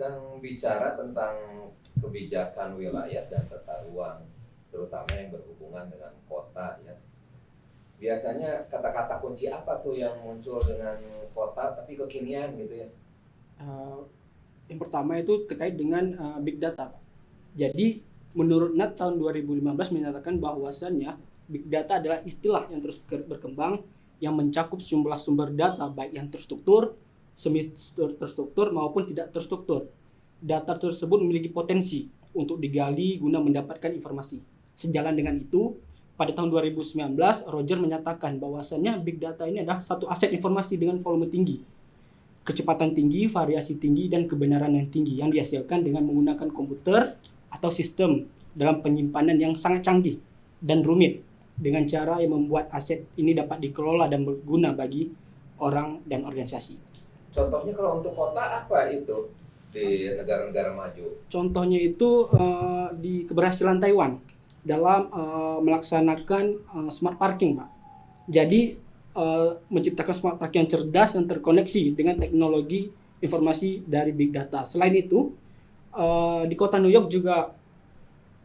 sedang bicara tentang kebijakan wilayah dan tata ruang, terutama yang berhubungan dengan kota ya. Biasanya kata-kata kunci apa tuh yang muncul dengan kota tapi kekinian gitu ya? Eh, yang pertama itu terkait dengan big data, Pak. Jadi menurut NAT tahun 2015 menyatakan bahwasannya big data adalah istilah yang terus berkembang yang mencakup sejumlah sumber data baik yang terstruktur, semi terstruktur maupun tidak terstruktur. Data tersebut memiliki potensi untuk digali guna mendapatkan informasi. Sejalan dengan itu, pada tahun 2019 Roger menyatakan bahwasannya big data ini adalah satu aset informasi dengan volume tinggi, kecepatan tinggi, variasi tinggi, dan kebenaran yang tinggi yang dihasilkan dengan menggunakan komputer atau sistem dalam penyimpanan yang sangat canggih dan rumit dengan cara yang membuat aset ini dapat dikelola dan berguna bagi orang dan organisasi. Contohnya kalau untuk kota apa itu di negara-negara maju? Contohnya itu di keberhasilan Taiwan dalam melaksanakan smart parking, Pak. Jadi menciptakan smart parking yang cerdas dan terkoneksi dengan teknologi informasi dari big data. Selain itu, di kota New York juga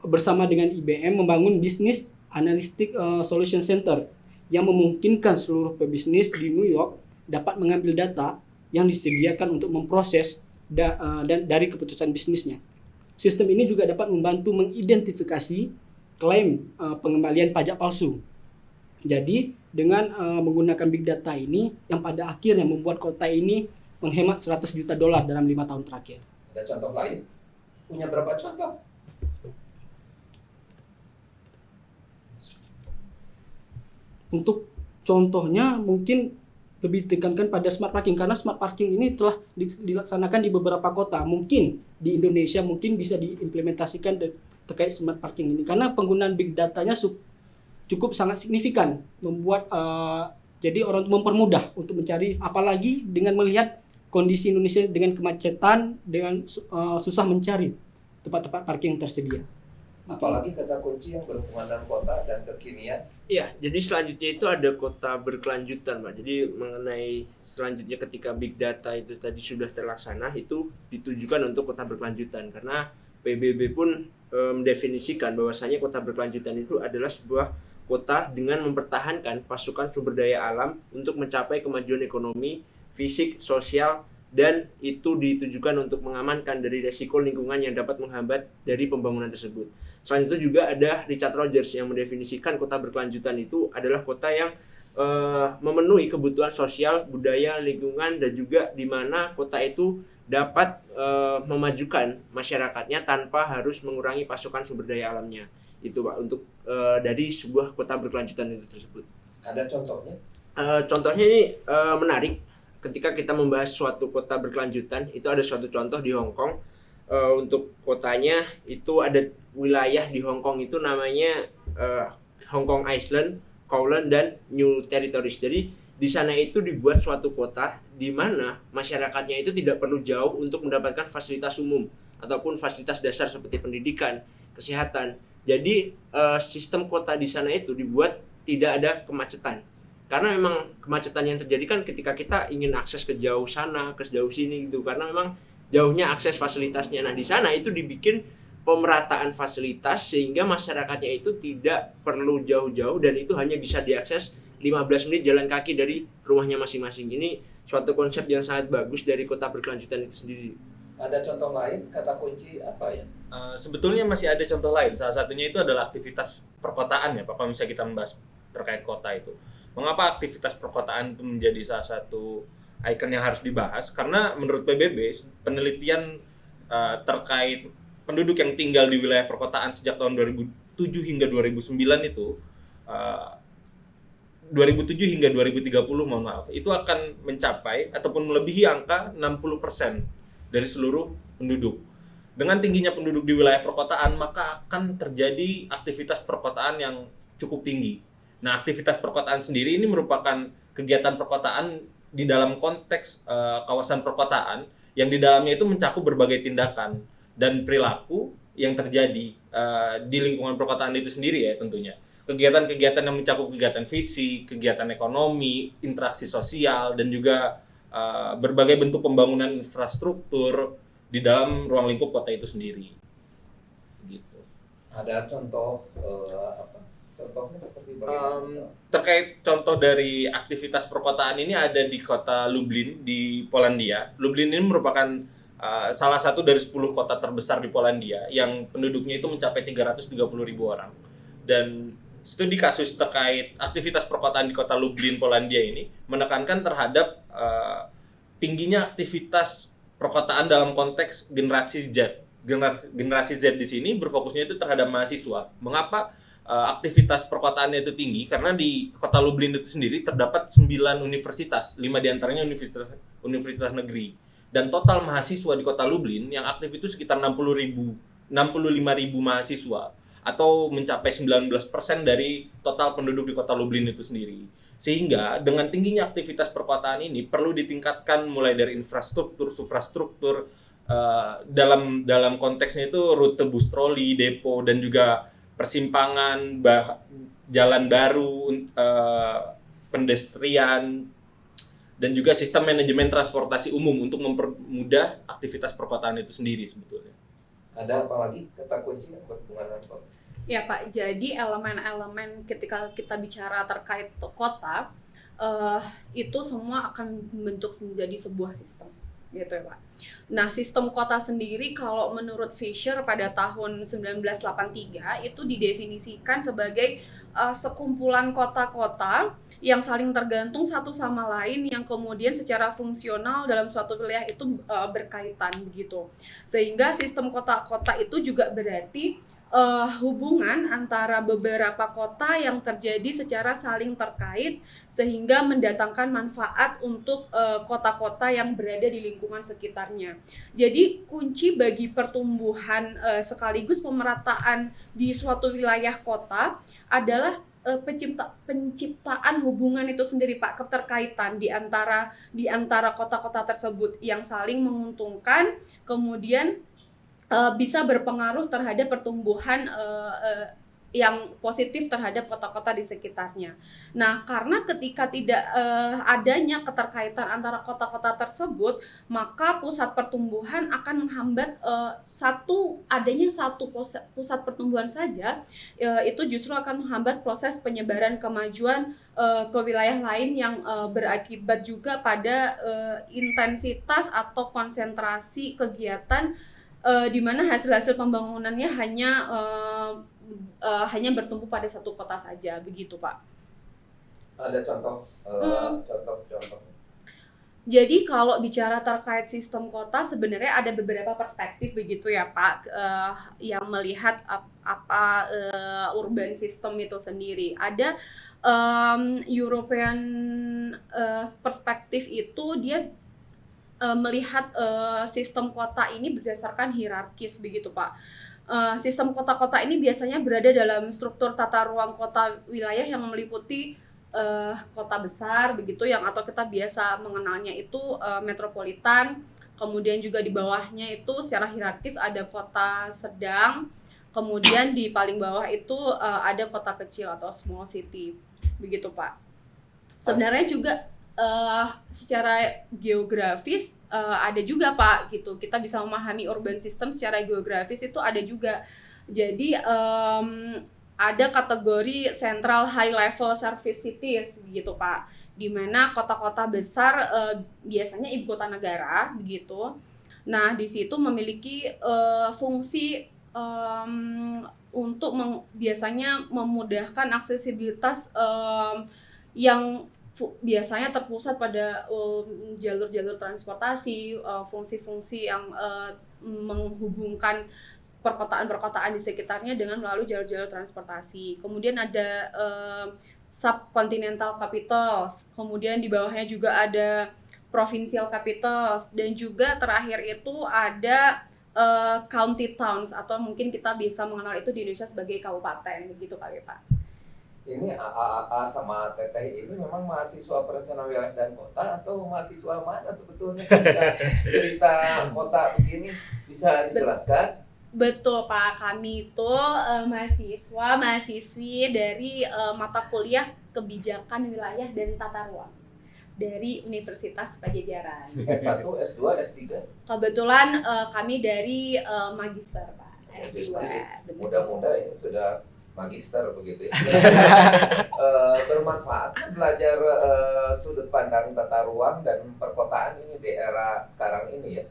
bersama dengan IBM membangun bisnis Analytic Solution Center yang memungkinkan seluruh pebisnis di New York dapat mengambil data yang disediakan untuk memproses dan dari keputusan bisnisnya. Sistem ini juga dapat membantu mengidentifikasi klaim pengembalian pajak palsu. Jadi dengan menggunakan big data ini yang pada akhirnya membuat kota ini menghemat 100 juta dolar dalam 5 tahun terakhir. Ada contoh lain? Punya berapa contoh? Untuk contohnya mungkin lebih ditekankan pada smart parking karena smart parking ini telah dilaksanakan di beberapa kota. Mungkin di Indonesia mungkin bisa diimplementasikan terkait smart parking ini karena penggunaan big datanya cukup sangat signifikan, membuat jadi orang mempermudah untuk mencari, apalagi dengan melihat kondisi Indonesia dengan kemacetan, dengan susah mencari tempat-tempat parking yang tersedia. Apalagi kata kunci yang berhubungan dengan kota dan kekinian. Iya, jadi selanjutnya itu ada kota berkelanjutan, Pak. Jadi mengenai selanjutnya ketika big data itu tadi sudah terlaksana, itu ditujukan untuk kota berkelanjutan. Karena PBB pun mendefinisikan bahwasanya kota berkelanjutan itu adalah sebuah kota dengan mempertahankan pasukan sumber daya alam untuk mencapai kemajuan ekonomi, fisik, sosial, dan itu ditujukan untuk mengamankan dari resiko lingkungan yang dapat menghambat dari pembangunan tersebut. Selain itu juga ada Richard Rogers yang mendefinisikan kota berkelanjutan itu adalah kota yang memenuhi kebutuhan sosial, budaya, lingkungan, dan juga di mana kota itu dapat memajukan masyarakatnya tanpa harus mengurangi pasukan sumber daya alamnya. Itu Pak, untuk dari sebuah kota berkelanjutan itu tersebut. Ada contohnya? Contohnya ini menarik. Ketika kita membahas suatu kota berkelanjutan, itu ada suatu contoh di Hong Kong. Untuk kotanya itu ada wilayah di Hong Kong itu namanya Hong Kong Island, Kowloon, dan New Territories. Jadi di sana itu dibuat suatu kota di mana masyarakatnya itu tidak perlu jauh untuk mendapatkan fasilitas umum ataupun fasilitas dasar seperti pendidikan, kesehatan. Jadi sistem kota di sana itu dibuat tidak ada kemacetan. Karena memang kemacetan yang terjadi kan ketika kita ingin akses ke jauh sana, ke jauh sini gitu. Karena memang jauhnya akses fasilitasnya. Nah, di sana itu dibikin pemerataan fasilitas sehingga masyarakatnya itu tidak perlu jauh-jauh dan itu hanya bisa diakses 15 menit jalan kaki dari rumahnya masing-masing. Ini suatu konsep yang sangat bagus dari kota berkelanjutan itu sendiri. Ada contoh lain, kata kunci apa ya? Sebetulnya masih ada contoh lain. Salah satunya itu adalah aktivitas perkotaan ya Pak, kalau misalnya kita membahas terkait kota itu. Mengapa aktivitas perkotaan itu menjadi salah satu ikon yang harus dibahas? Karena menurut PBB, penelitian terkait penduduk yang tinggal di wilayah perkotaan sejak tahun 2007 hingga 2009 itu 2007 hingga 2030 mohon maaf, itu akan mencapai ataupun melebihi angka 60% dari seluruh penduduk. Dengan tingginya penduduk di wilayah perkotaan, maka akan terjadi aktivitas perkotaan yang cukup tinggi. Nah, aktivitas perkotaan sendiri ini merupakan kegiatan perkotaan di dalam konteks kawasan perkotaan yang di dalamnya itu mencakup berbagai tindakan dan perilaku yang terjadi di lingkungan perkotaan itu sendiri ya tentunya. Kegiatan-kegiatan yang mencakup kegiatan fisik, kegiatan ekonomi, interaksi sosial, dan juga berbagai bentuk pembangunan infrastruktur, di dalam ruang lingkup kota itu sendiri. Gitu. Ada contoh apa? Contohnya seperti bagaimana? Terkait contoh dari aktivitas perkotaan ini ada di kota Lublin di Polandia. Lublin ini merupakan salah satu dari 10 kota terbesar di Polandia yang penduduknya itu mencapai 330.000 orang. Dan studi kasus terkait aktivitas perkotaan di kota Lublin, Polandia ini menekankan terhadap tingginya aktivitas perkotaan dalam konteks generasi Z. Generasi Z di sini berfokusnya itu terhadap mahasiswa. Mengapa aktivitas perkotaannya itu tinggi? Karena di kota Lublin itu sendiri terdapat 9 universitas, 5 diantaranya universitas negeri. Dan total mahasiswa di kota Lublin yang aktif itu sekitar 65.000 mahasiswa, atau mencapai 19% dari total penduduk di kota Lublin itu sendiri. Sehingga dengan tingginya aktivitas perkotaan ini perlu ditingkatkan mulai dari infrastruktur, suprastruktur, dalam konteksnya itu rute bus troli, depo, dan juga persimpangan, jalan baru, pedestrian, dan juga sistem manajemen transportasi umum untuk mempermudah aktivitas perkotaan itu sendiri sebetulnya. Ada apa lagi kata kunci yang berhubungan dengan kota? Ya Pak, jadi elemen-elemen ketika kita bicara terkait kota, itu semua akan membentuk menjadi sebuah sistem, gitu ya Pak. Nah, sistem kota sendiri kalau menurut Fisher pada tahun 1983 itu didefinisikan sebagai sekumpulan kota-kota yang saling tergantung satu sama lain, yang kemudian secara fungsional dalam suatu wilayah itu berkaitan begitu. Sehingga sistem kota-kota itu juga berarti hubungan antara beberapa kota yang terjadi secara saling terkait sehingga mendatangkan manfaat untuk kota-kota yang berada di lingkungan sekitarnya. Jadi kunci bagi pertumbuhan sekaligus pemerataan di suatu wilayah kota adalah penciptaan hubungan itu sendiri Pak, keterkaitan di antara kota-kota tersebut yang saling menguntungkan, kemudian bisa berpengaruh terhadap pertumbuhan yang positif terhadap kota-kota di sekitarnya. Nah, karena ketika tidak adanya keterkaitan antara kota-kota tersebut, maka pusat pertumbuhan akan menghambat adanya satu pusat pertumbuhan saja, itu justru akan menghambat proses penyebaran kemajuan ke wilayah lain yang berakibat juga pada intensitas atau konsentrasi kegiatan di mana hasil-hasil pembangunannya hanya bertumpu pada satu kota saja, begitu Pak. Ada contoh, contoh. Jadi kalau bicara terkait sistem kota sebenarnya ada beberapa perspektif begitu ya Pak, yang melihat apa urban system itu sendiri. Ada European perspektif itu dia melihat sistem kota ini berdasarkan hierarkis begitu Pak. Sistem kota-kota ini biasanya berada dalam struktur tata ruang kota wilayah yang meliputi kota besar begitu, yang atau kita biasa mengenalnya itu metropolitan. Kemudian juga di bawahnya itu secara hierarkis ada kota sedang. Kemudian di paling bawah itu ada kota kecil atau small city begitu Pak. Sebenarnya juga secara geografis ada juga Pak gitu. Kita bisa memahami urban system secara geografis itu ada juga. Jadi ada kategori central high level service cities gitu Pak, di mana kota-kota besar biasanya ibu kota negara begitu. Nah, di situ memiliki fungsi untuk biasanya memudahkan aksesibilitas yang biasanya terpusat pada jalur-jalur transportasi, fungsi-fungsi yang menghubungkan perkotaan-perkotaan di sekitarnya dengan melalui jalur-jalur transportasi. Kemudian ada subcontinental capitals, kemudian di bawahnya juga ada provincial capitals, dan juga terakhir itu ada county towns, atau mungkin kita bisa mengenal itu di Indonesia sebagai kabupaten, begitu kali Pak. Ini AAA sama Teteh ini memang mahasiswa perencanaan wilayah dan kota atau mahasiswa mana sebetulnya? Bisa cerita kota begini, bisa dijelaskan? Betul Pak, kami itu mahasiswi dari mata kuliah kebijakan wilayah dan tata ruang. dari Universitas Pajajaran. S1, S2, S3. Kebetulan kami dari magister, Pak. S2. Betul. Muda-muda ini sudah magister begitu ya. Bermanfaat kan belajar sudut pandang tata ruang dan perkotaan ini di era sekarang ini ya.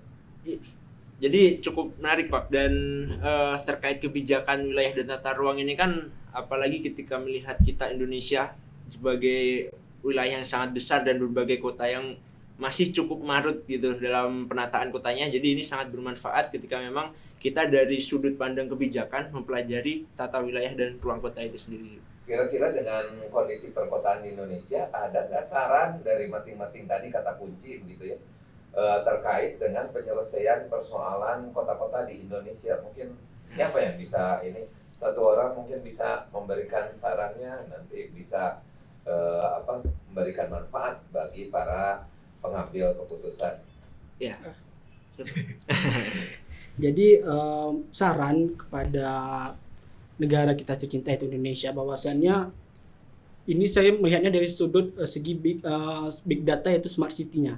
Jadi cukup menarik Pak, dan terkait kebijakan wilayah dan tata ruang ini kan, apalagi ketika melihat kita Indonesia sebagai wilayah yang sangat besar dan berbagai kota yang masih cukup marut gitu dalam penataan kotanya. Jadi ini sangat bermanfaat ketika memang kita dari sudut pandang kebijakan mempelajari tata wilayah dan ruang kota itu sendiri. Kira-kira dengan kondisi perkotaan di Indonesia, ada nggak saran dari masing-masing tadi kata kunci begitu ya, terkait dengan penyelesaian persoalan kota-kota di Indonesia? Mungkin siapa yang bisa ini? Satu orang mungkin bisa memberikan sarannya, nanti bisa memberikan manfaat bagi para pengambil keputusan. Ya. Jadi saran kepada negara kita tercinta itu Indonesia, bahwasannya ini saya melihatnya dari sudut segi big data, yaitu smart city-nya,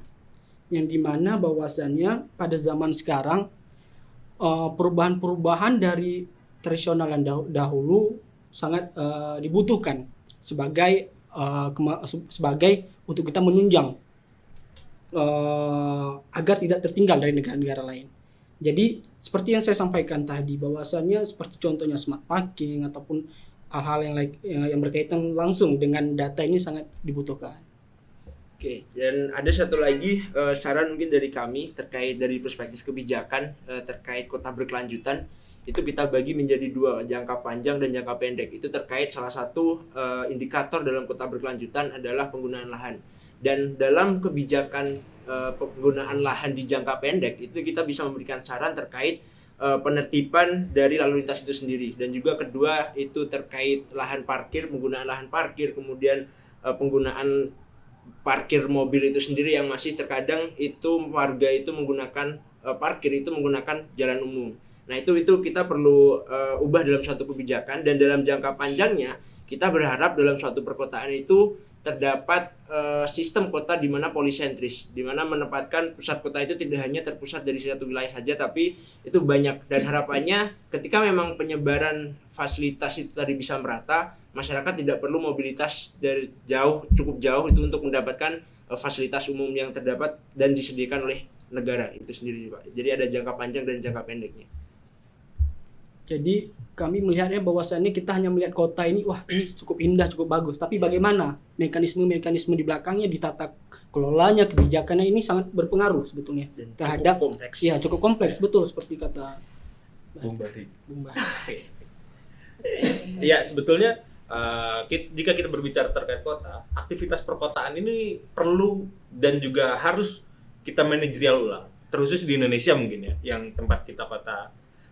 yang dimana bahwasannya pada zaman sekarang perubahan-perubahan dari tradisional yang dahulu sangat dibutuhkan sebagai untuk kita menunjang agar tidak tertinggal dari negara-negara lain. Jadi seperti yang saya sampaikan tadi, bahwasannya seperti contohnya smart parking ataupun hal-hal yang berkaitan langsung dengan data ini sangat dibutuhkan. Oke, dan ada satu lagi saran mungkin dari kami terkait dari perspektif kebijakan terkait kota berkelanjutan. Itu kita bagi menjadi dua, jangka panjang dan jangka pendek. Itu terkait salah satu indikator dalam kota berkelanjutan adalah penggunaan lahan. Dan dalam kebijakan penggunaan lahan di jangka pendek itu kita bisa memberikan saran terkait penertiban dari lalu lintas itu sendiri. Dan juga kedua itu terkait lahan parkir, penggunaan lahan parkir, kemudian penggunaan parkir mobil itu sendiri yang masih terkadang itu warga itu menggunakan parkir itu menggunakan jalan umum. Nah itu kita perlu ubah dalam suatu kebijakan, dan dalam jangka panjangnya kita berharap dalam suatu perkotaan itu terdapat sistem kota di mana polisentris, di mana menempatkan pusat kota itu tidak hanya terpusat dari satu wilayah saja, tapi itu banyak. Dan harapannya ketika memang penyebaran fasilitas itu tadi bisa merata, masyarakat tidak perlu mobilitas dari cukup jauh itu untuk mendapatkan fasilitas umum yang terdapat dan disediakan oleh negara itu sendiri, Pak. Jadi ada jangka panjang dan jangka pendeknya. Jadi kami melihatnya bahwasannya kita hanya melihat kota ini, wah ini cukup indah, cukup bagus. Tapi bagaimana mekanisme di belakangnya, ditata kelolanya, kebijakannya ini sangat berpengaruh sebetulnya Dan terhadap cukup kompleks. Ya, cukup kompleks, betul seperti kata Bung Bari. Bung Bah. Ya, sebetulnya jika kita berbicara terkait kota, aktivitas perkotaan ini perlu dan juga harus kita manajerial ulang. Terkhusus di Indonesia mungkin ya, yang tempat kita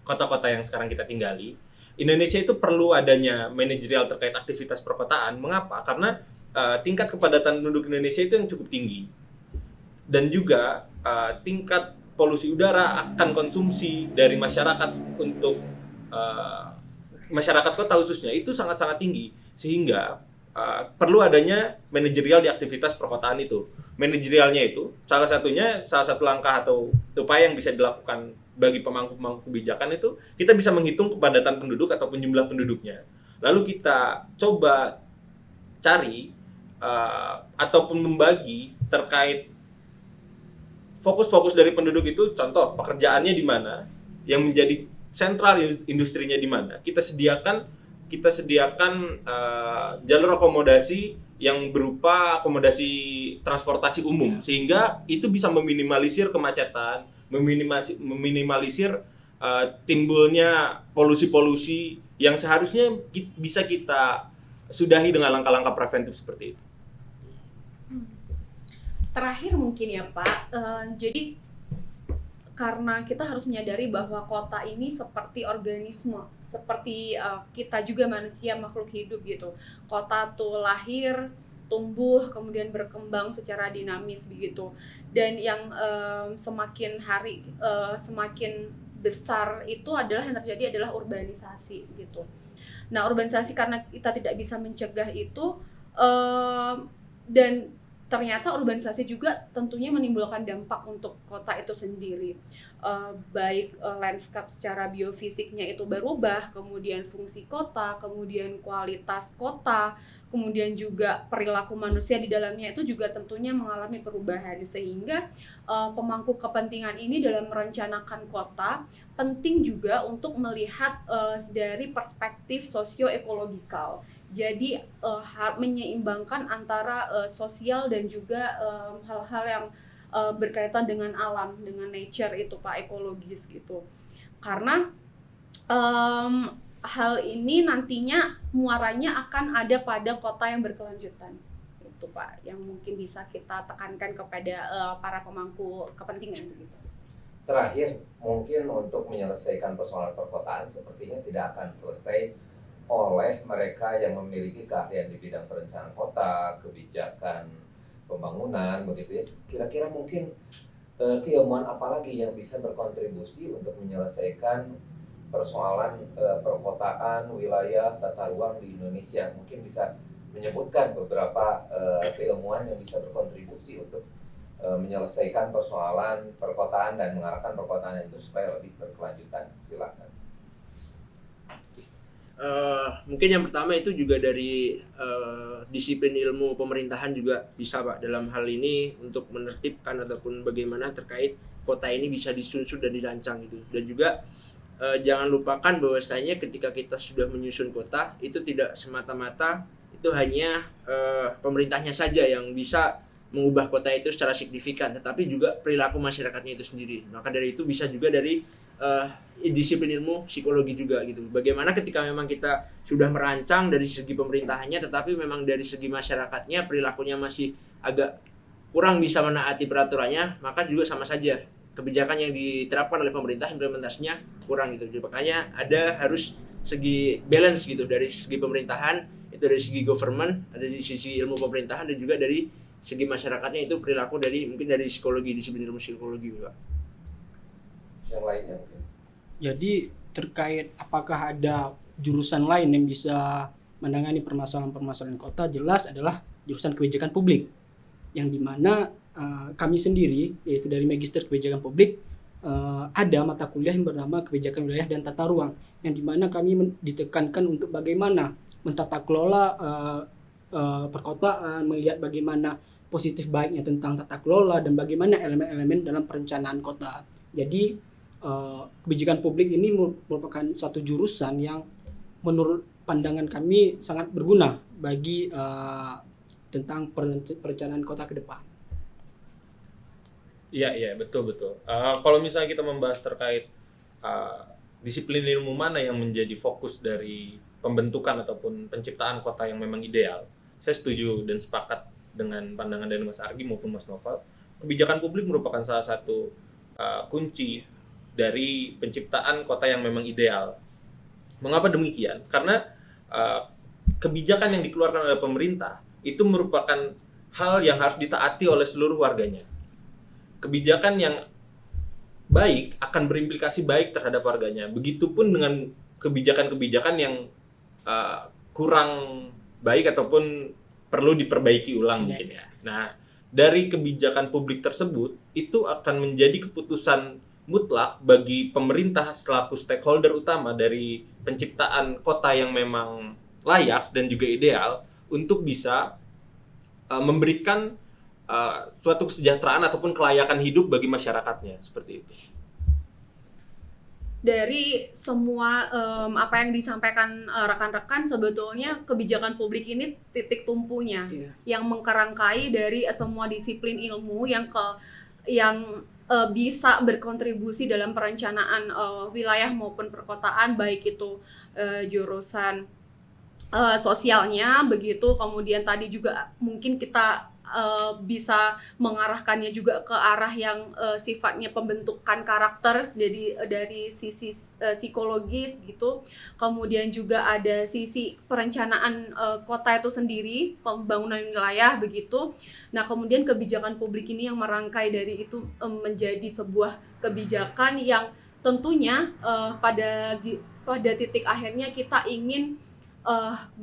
kota-kota yang sekarang kita tinggali. Indonesia itu perlu adanya manajerial terkait aktivitas perkotaan. Mengapa? Karena tingkat kepadatan penduduk Indonesia itu yang cukup tinggi. Dan juga tingkat polusi udara akan konsumsi dari masyarakat untuk masyarakat kota khususnya itu sangat-sangat tinggi, sehingga perlu adanya manajerial di aktivitas perkotaan itu. Manajerialnya itu salah satu langkah atau upaya yang bisa dilakukan bagi pemangku kebijakan itu, kita bisa menghitung kepadatan penduduk ataupun jumlah penduduknya. Lalu kita coba cari ataupun membagi terkait fokus-fokus dari penduduk itu, contoh pekerjaannya di mana, yang menjadi sentral industrinya di mana. Kita sediakan jalur akomodasi yang berupa akomodasi transportasi umum, sehingga itu bisa meminimalisir kemacetan, meminimalisir timbulnya polusi-polusi yang seharusnya bisa kita sudahi dengan langkah-langkah preventif seperti itu. Terakhir mungkin ya Pak, jadi karena kita harus menyadari bahwa kota ini seperti organisme, seperti kita juga manusia, makhluk hidup gitu. Kota tuh lahir, tumbuh, kemudian berkembang secara dinamis begitu. Dan yang semakin hari semakin besar itu adalah yang terjadi adalah urbanisasi gitu. Nah, urbanisasi karena kita tidak bisa mencegah itu dan ternyata urbanisasi juga tentunya menimbulkan dampak untuk kota itu sendiri. Baik landscape secara biofisiknya itu berubah, kemudian fungsi kota, kemudian kualitas kota, kemudian juga perilaku manusia di dalamnya itu juga tentunya mengalami perubahan, sehingga pemangku kepentingan ini dalam merencanakan kota penting juga untuk melihat dari perspektif sosioekologikal. Jadi menyeimbangkan antara sosial dan juga hal-hal yang berkaitan dengan alam, dengan nature itu Pak, ekologis gitu. Karena hal ini nantinya muaranya akan ada pada kota yang berkelanjutan. Itu Pak, yang mungkin bisa kita tekankan kepada para pemangku kepentingan gitu. Terakhir, mungkin untuk menyelesaikan persoalan perkotaan sepertinya tidak akan selesai oleh mereka yang memiliki keahlian di bidang perencanaan kota, kebijakan pembangunan, begitu ya. Kira-kira mungkin keilmuan apa lagi yang bisa berkontribusi untuk menyelesaikan persoalan perkotaan, wilayah, tata ruang di Indonesia? Mungkin bisa menyebutkan beberapa keilmuan yang bisa berkontribusi untuk menyelesaikan persoalan perkotaan dan mengarahkan perkotaan itu supaya lebih berkelanjutan. Silakan. Mungkin yang pertama itu juga dari disiplin ilmu pemerintahan juga bisa Pak dalam hal ini untuk menertibkan ataupun bagaimana terkait kota ini bisa disusun dan dirancang gitu. Dan juga jangan lupakan bahwasanya ketika kita sudah menyusun kota itu tidak semata-mata itu hanya pemerintahnya saja yang bisa mengubah kota itu secara signifikan, tetapi juga perilaku masyarakatnya itu sendiri. Maka dari itu bisa juga dari disiplin ilmu psikologi juga gitu. Bagaimana ketika memang kita sudah merancang dari segi pemerintahannya, tetapi memang dari segi masyarakatnya perilakunya masih agak kurang bisa menaati peraturannya, maka juga sama saja kebijakan yang diterapkan oleh pemerintah implementasinya kurang gitu. Jadi makanya harus segi balance gitu dari segi pemerintahan, itu dari segi government, ada di sisi ilmu pemerintahan dan juga dari segi masyarakatnya itu perilaku mungkin dari psikologi, disiplin ilmu psikologi Pak. Yang lainnya mungkin. Jadi terkait apakah ada jurusan lain yang bisa menangani permasalahan-permasalahan kota, jelas adalah jurusan kebijakan publik, yang dimana kami sendiri, yaitu dari Magister Kebijakan Publik, ada mata kuliah yang bernama Kebijakan Wilayah dan Tata Ruang, yang dimana kami ditekankan untuk bagaimana mentata kelola perkotaan, melihat bagaimana positif baiknya tentang tata kelola dan bagaimana elemen-elemen dalam perencanaan kota. Jadi kebijakan publik ini merupakan satu jurusan yang menurut pandangan kami sangat berguna bagi tentang perencanaan kota ke depan. Iya, betul. Kalau misalnya kita membahas terkait disiplin ilmu mana yang menjadi fokus dari pembentukan ataupun penciptaan kota yang memang ideal, saya setuju dan sepakat dengan pandangan dari Mas Argi maupun Mas Noval. Kebijakan publik merupakan salah satu kunci dari penciptaan kota yang memang ideal. Mengapa demikian? Karena kebijakan yang dikeluarkan oleh pemerintah itu merupakan hal yang harus ditaati oleh seluruh warganya. Kebijakan yang baik akan berimplikasi baik terhadap warganya. Begitupun dengan kebijakan-kebijakan yang kurang baik ataupun perlu diperbaiki ulang mungkin ya. Nah, dari kebijakan publik tersebut itu akan menjadi keputusan mutlak bagi pemerintah selaku stakeholder utama dari penciptaan kota yang memang layak dan juga ideal untuk bisa memberikan suatu kesejahteraan ataupun kelayakan hidup bagi masyarakatnya, seperti itu. Dari semua apa yang disampaikan rekan-rekan, sebetulnya kebijakan publik ini titik tumpunya yang mengkerangkai dari semua disiplin ilmu yang bisa berkontribusi dalam perencanaan wilayah maupun perkotaan, baik itu jurusan sosialnya begitu, kemudian tadi juga mungkin kita bisa mengarahkannya juga ke arah yang sifatnya pembentukan karakter, jadi dari sisi psikologis gitu. Kemudian juga ada sisi perencanaan kota itu sendiri, pembangunan wilayah begitu. Nah, kemudian kebijakan publik ini yang merangkai dari itu menjadi sebuah kebijakan yang tentunya pada titik akhirnya kita ingin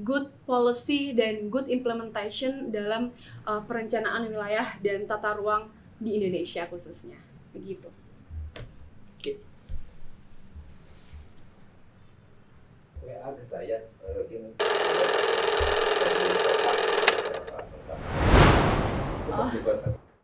good policy dan good implementation dalam perencanaan wilayah dan tata ruang di Indonesia khususnya. Begitu. WA ke saya ini. Oh.